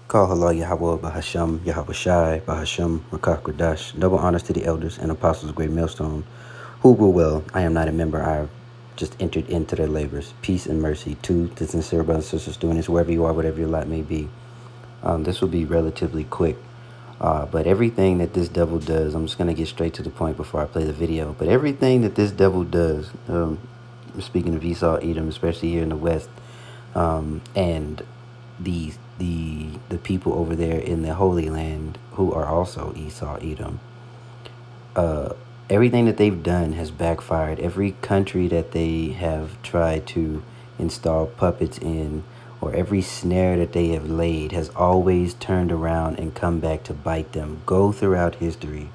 Call Halal Yahweh Bahasham Yahweh Shai Bahasham Makakradash. Double honors to the elders and apostles of Great Millstone who rule well. I am not a member. I have just entered into their labors. Peace and mercy to the sincere brothers and sisters doing this, wherever you are, whatever your lot may be. This will be relatively quick. But everything that this devil does, I'm just going to get straight to the point before I play the video. But everything that this devil does, speaking of Esau, Edom, especially here in the West, and the people over there in the Holy Land who are also Esau, Edom, everything that they've done has backfired. Every country that they have tried to install puppets in, or every snare that they have laid, has always turned around and come back to bite them. Go throughout history,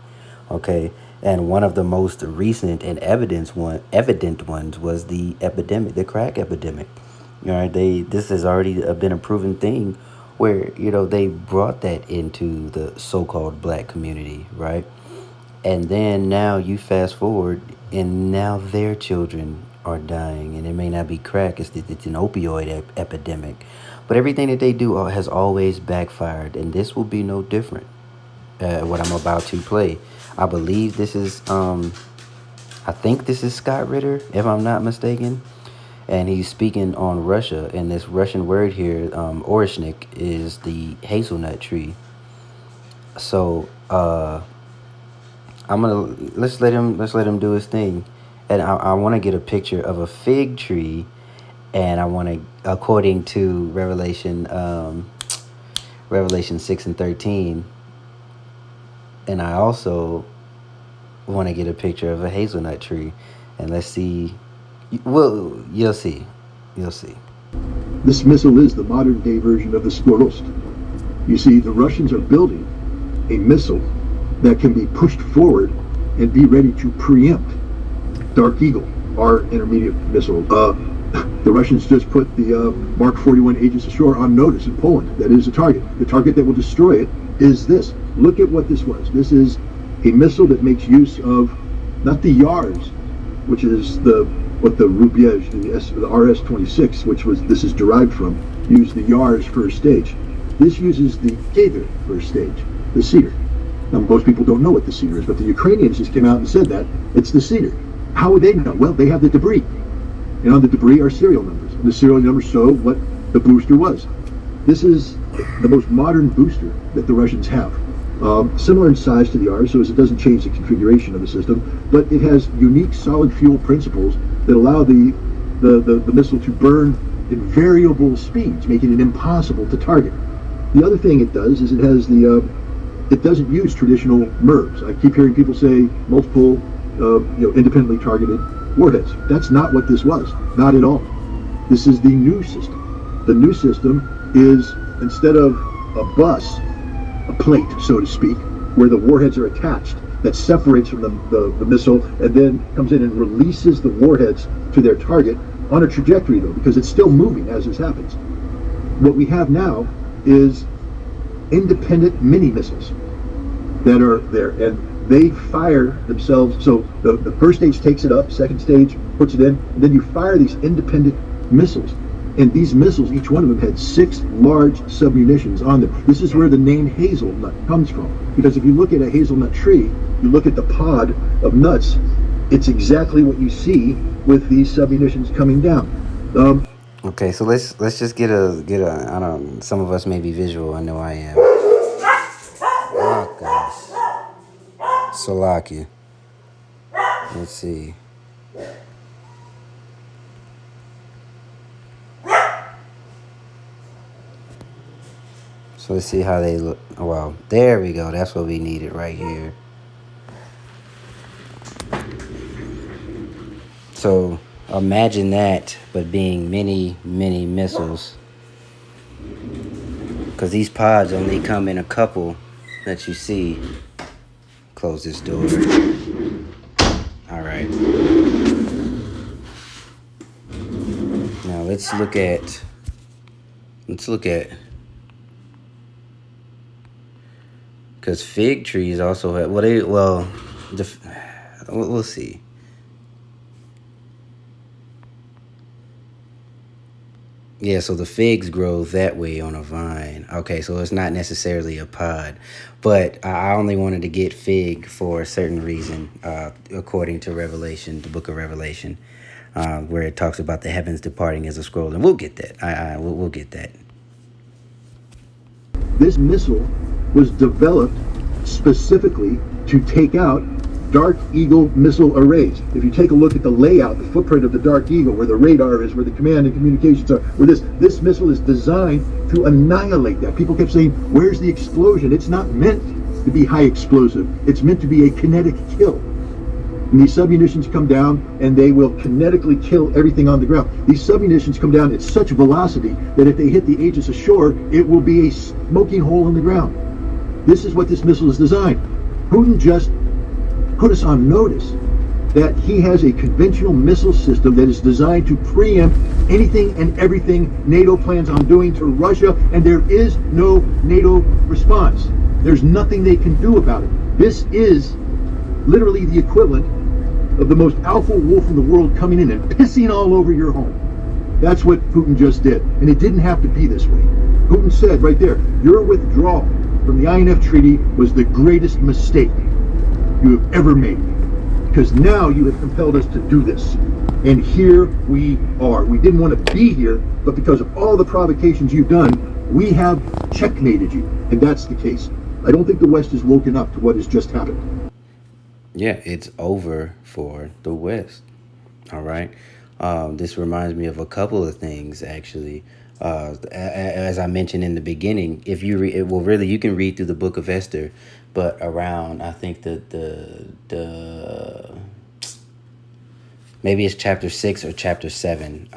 okay? And one of the most recent and evident ones was the epidemic, the crack epidemic. All right, this has already been a proven thing, where they brought that into the so-called black community, right? And then now you fast forward, and now their children are dying, and it may not be crack; it's an opioid epidemic. But everything that they do has always backfired, and this will be no different. What I'm about to play, I believe this is I think this is Scott Ritter, if I'm not mistaken, and he's speaking on Russia. And this Russian word here, orishnik, is the hazelnut tree. So let's let him do his thing, and I want to get a picture of a fig tree, and I want to, according to Revelation 6:13, and I also want to get a picture of a hazelnut tree, and let's see. Well, you'll see. This missile is the modern day version of the Skorost. You see, the Russians are building a missile that can be pushed forward and be ready to preempt Dark Eagle, our intermediate missile. The Russians just put the Mark 41 Aegis Ashore on notice in Poland. That is a target. The target that will destroy it is this. Look at what this was. This is a missile that makes use of not the Yars, which is the Rubiej, the RS-26, this is derived from, used the Yars first stage. This uses the Kedar first stage, the Cedar. Now, most people don't know what the Cedar is, but the Ukrainians just came out and said that it's the Cedar. How would they know? Well, they have the debris, and on the debris are serial numbers. And the serial numbers show what the booster was. This is the most modern booster that the Russians have. Similar in size to the R's, so as it doesn't change the configuration of the system, but it has unique solid fuel principles that allow the missile to burn in variable speeds, making it impossible to target. The other thing it does is it doesn't use traditional MIRVs. I keep hearing people say multiple independently targeted warheads. That's not what this was, not at all. This is the new system. The new system is, instead of a bus, a plate, so to speak, where the warheads are attached, that separates from the missile and then comes in and releases the warheads to their target on a trajectory, though, because it's still moving as this happens. What we have now is independent mini missiles that are there, and they fire themselves. So the first stage takes it up, second stage puts it in, and then you fire these independent missiles. And these missiles, each one of them had 6 large submunitions on them. This is where the name hazelnut comes from. Because if you look at a hazelnut tree, you look at the pod of nuts, it's exactly what you see with these submunitions coming down. Okay, so let's just get a I don't. Some of us may be visual. I know I am. Oh gosh, Salakia. Let's see. So let's see how they look. Wow, there we go. That's what we needed right here. So imagine that, but being many missiles. Because these pods only come in a couple that you see. Close this door. All right. Now let's look at. Because fig trees also have, we'll see. Yeah, so the figs grow that way on a vine. Okay, so it's not necessarily a pod, but I only wanted to get fig for a certain reason, according to Revelation, the book of Revelation, where it talks about the heavens departing as a scroll, and we'll get that. We'll get that. This missile was developed specifically to take out Dark Eagle missile arrays. If you take a look at the layout, the footprint of the Dark Eagle, where the radar is, where the command and communications are, where this missile is designed to annihilate that. People kept saying, where's the explosion? It's not meant to be high explosive. It's meant to be a kinetic kill. And these submunitions come down and they will kinetically kill everything on the ground. These submunitions come down at such velocity that if they hit the Aegis ashore, it will be a smoking hole in the ground. This is what this missile is designed. Putin just put us on notice that he has a conventional missile system that is designed to preempt anything and everything NATO plans on doing to Russia, and there is no NATO response. There's nothing they can do about it. This is literally the equivalent of the most alpha wolf in the world coming in and pissing all over your home. That's what Putin just did. And it didn't have to be this way. Putin said right there, your withdrawal from the INF Treaty was the greatest mistake you have ever made. Because now you have compelled us to do this. And here we are. We didn't want to be here, but because of all the provocations you've done, we have checkmated you. And that's the case. I don't think the West has woken up to what has just happened. Yeah, it's over for the West. All right. This reminds me of a couple of things, actually. As I mentioned in the beginning, if you really, you can read through the Book of Esther, but around, I think the maybe it's chapter 6 or chapter 7,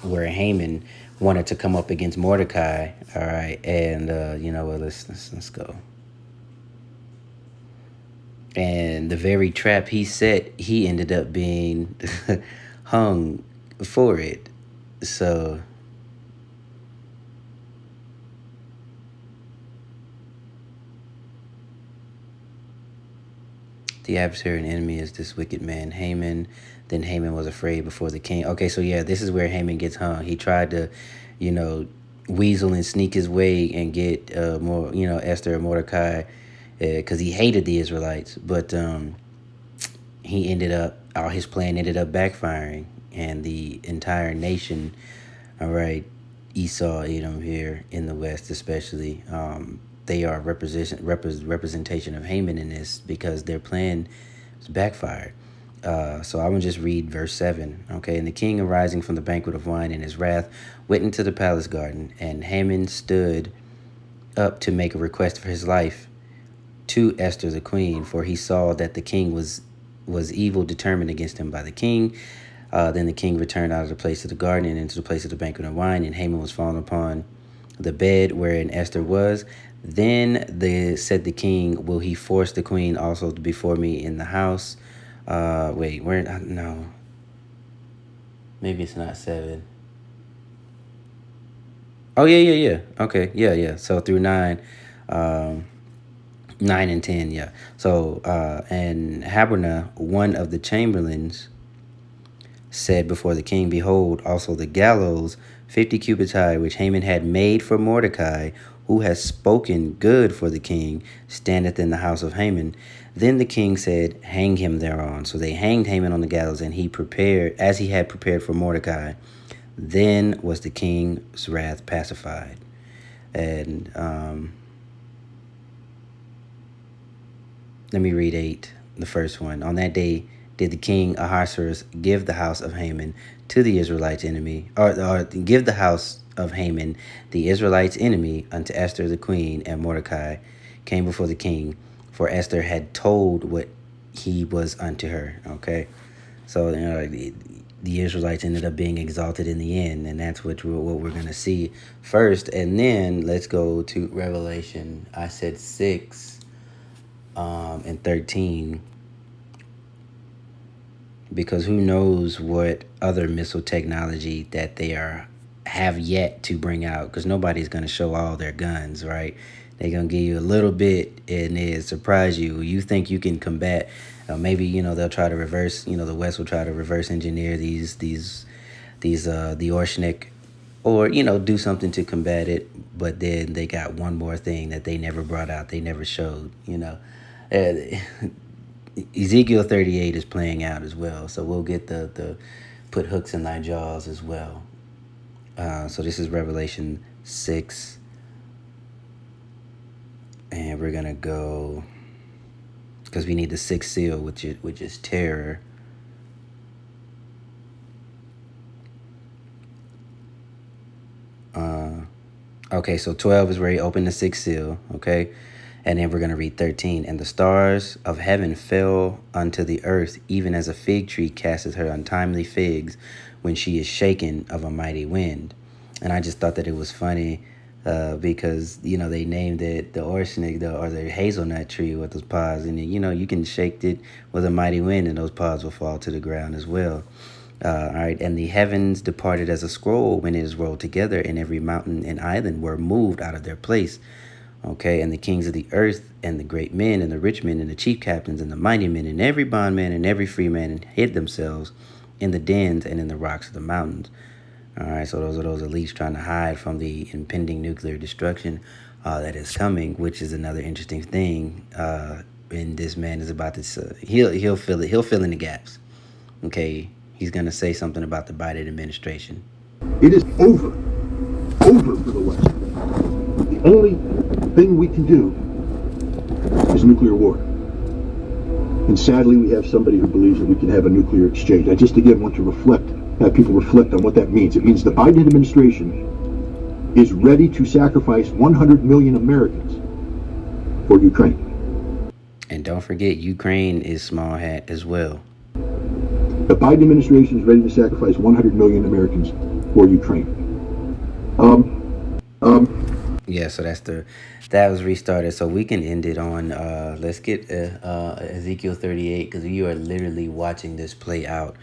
where Haman wanted to come up against Mordecai. All right, and you know what? Let's go. And the very trap he set, he ended up being hung for it. So the adversary and enemy is this wicked man, Haman. Then Haman was afraid before the king. Okay, so yeah, this is where Haman gets hung. He tried to, weasel and sneak his way and get more, Esther or Mordecai, because he hated the Israelites. But he ended up, his plan ended up backfiring, and the entire nation, all right, Esau, Edom here in the West especially, they are representation of Haman in this, because their plan was backfired. So I'm going to just read verse 7. Okay, and the king, arising from the banquet of wine in his wrath, went into the palace garden, and Haman stood up to make a request for his life to Esther the queen, for he saw that the king was evil determined against him by the king. Then the king returned out of the place of the garden and into the place of the banquet of wine, and Haman was fallen upon the bed wherein Esther was. Then said the king, will he force the queen also before me in the house? Wait, where? No. Maybe it's not 7. Oh, yeah. Okay, yeah. So through 9, 9 and 10, yeah. So, and Habernah, one of the chamberlains, said before the king, behold, also the gallows 50 cubits high, which Haman had made for Mordecai, who has spoken good for the king, standeth in the house of Haman. Then the king said, hang him thereon. So they hanged Haman on the gallows, and he prepared, as he had prepared for Mordecai. Then was the king's wrath pacified. And let me read 8, the first one. On that day did the king Ahasuerus give the house of Haman to the Israelites' enemy, or give the house of Haman, the Israelites' enemy, unto Esther the queen, and Mordecai came before the king, for Esther had told what he was unto her. Okay, so the Israelites ended up being exalted in the end, and that's what we're going to see first. And then let's go to Revelation. I said 6 and 13, because who knows what other missile technology that they have yet to bring out, because nobody's going to show all their guns, right? They're going to give you a little bit and it surprise you. You think you can combat, maybe, they'll try to reverse, the West will try to reverse engineer the Orshnik or do something to combat it, but then they got one more thing that they never brought out, they never showed. uh, Ezekiel 38 is playing out as well, so we'll get the put hooks in thy jaws as well. So this is Revelation 6, and we're gonna go because we need the sixth seal, which is terror. Okay, so 12 is where he opened the sixth seal, okay? And then we're going to read 13. And the stars of heaven fell unto the earth, even as a fig tree casteth her untimely figs when she is shaken of a mighty wind. And I just thought that it was funny because, they named it the orsnig, or the hazelnut tree with those pods. And, you can shake it with a mighty wind and those pods will fall to the ground as well. All right, and the heavens departed as a scroll when it is rolled together, and every mountain and island were moved out of their place. Okay, and the kings of the earth, and the great men, and the rich men, and the chief captains, and the mighty men, and every bondman, and every free man, hid themselves in the dens and in the rocks of the mountains. All right, so those are those elites trying to hide from the impending nuclear destruction that is coming, which is another interesting thing. And this man is about to he'll fill it. He'll fill in the gaps. Okay. He's going to say something about the Biden administration. It is over for the West. The only thing we can do is nuclear war. And sadly, we have somebody who believes that we can have a nuclear exchange. I just again want to have people reflect on what that means. It means the Biden administration is ready to sacrifice 100 million Americans for Ukraine. And don't forget, Ukraine is small hat as well. The Biden administration is ready to sacrifice 100 million Americans for Ukraine. Yeah, so that was restarted. So we can end it on, let's get Ezekiel 38, because you are literally watching this play out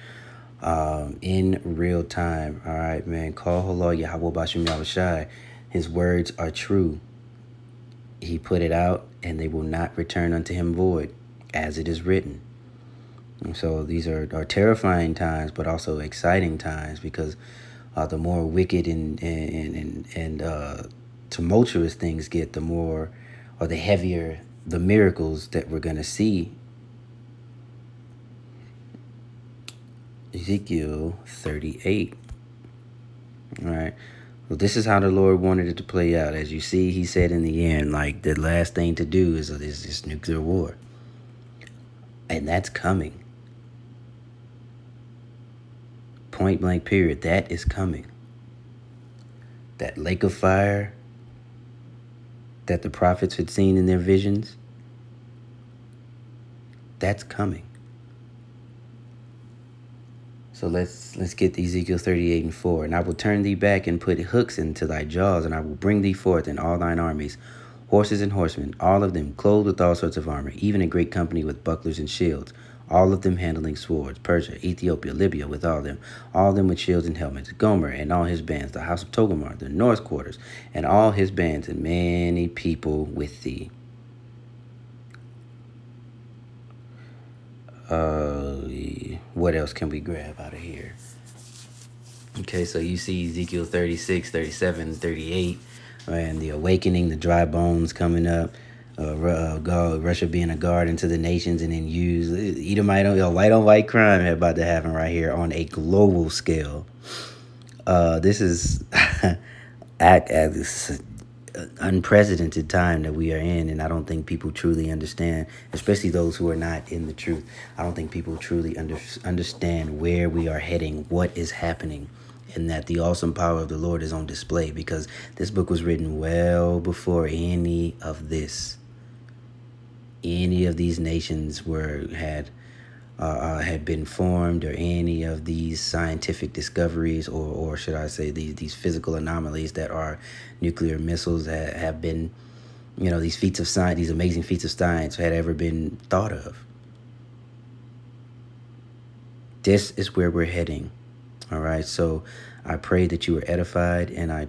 in real time. All right, man. Call Holo Yahweh Bashim Yahushai. His words are true. He put it out, and they will not return unto him void, as it is written. So these are terrifying times, but also exciting times, because the more wicked and tumultuous things get, the more, or the heavier the miracles that we're going to see. Ezekiel 38. All right. Well, this is how the Lord wanted it to play out. As you see, he said in the end, like, the last thing to do is this nuclear war. And that's coming. Point blank period. That is coming. That lake of fire that the prophets had seen in their visions, that's coming. So let's get Ezekiel 38 and 4. And I will turn thee back and put hooks into thy jaws, and I will bring thee forth in all thine armies, horses and horsemen, all of them clothed with all sorts of armor, even a great company with bucklers and shields, all of them handling swords, Persia, Ethiopia, Libya with all of them with shields and helmets, Gomer and all his bands, the house of Togomar, the north quarters, and all his bands, and many people with thee. What else can we grab out of here? Okay, so you see Ezekiel 36, 37, 38, and the awakening, the dry bones coming up. Russia being a guard into the nations, and then use Edomite, white on white crime about to happen right here on a global scale. This is this unprecedented time that we are in, and I don't think people truly understand, especially those who are not in the truth. I don't think people truly understand where we are heading, what is happening, and that the awesome power of the Lord is on display, because this book was written well before any of this. Any of these nations had been formed, or any of these scientific discoveries, or should I say these physical anomalies that are nuclear missiles that have been, these feats of science, these amazing feats of science had ever been thought of. This is where we're heading. All right. So I pray that you were edified, and I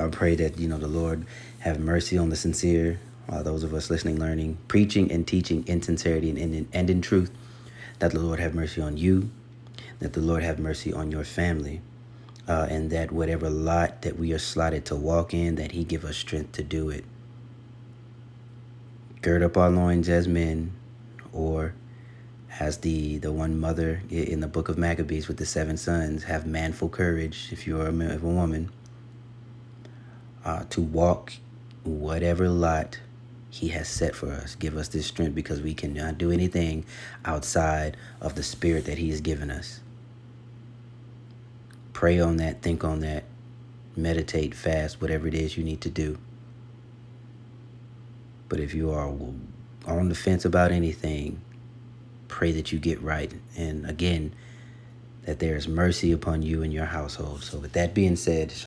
pray that, the Lord have mercy on the sincere. Those of us listening, learning, preaching, and teaching in sincerity and in truth, that the Lord have mercy on you, that the Lord have mercy on your family. and that whatever lot that we are slotted to walk in, that he give us strength to do it. Gird up our loins as men, or as the one mother in the book of Maccabees with the 7 sons, have manful courage if you are a woman, to walk whatever lot he has set for us. Give us this strength, because we cannot do anything outside of the spirit that he has given us. Pray on that, think on that, meditate, fast, whatever it is you need to do. But if you are on the fence about anything, pray that you get right. And again, that there is mercy upon you and your household. So with that being said,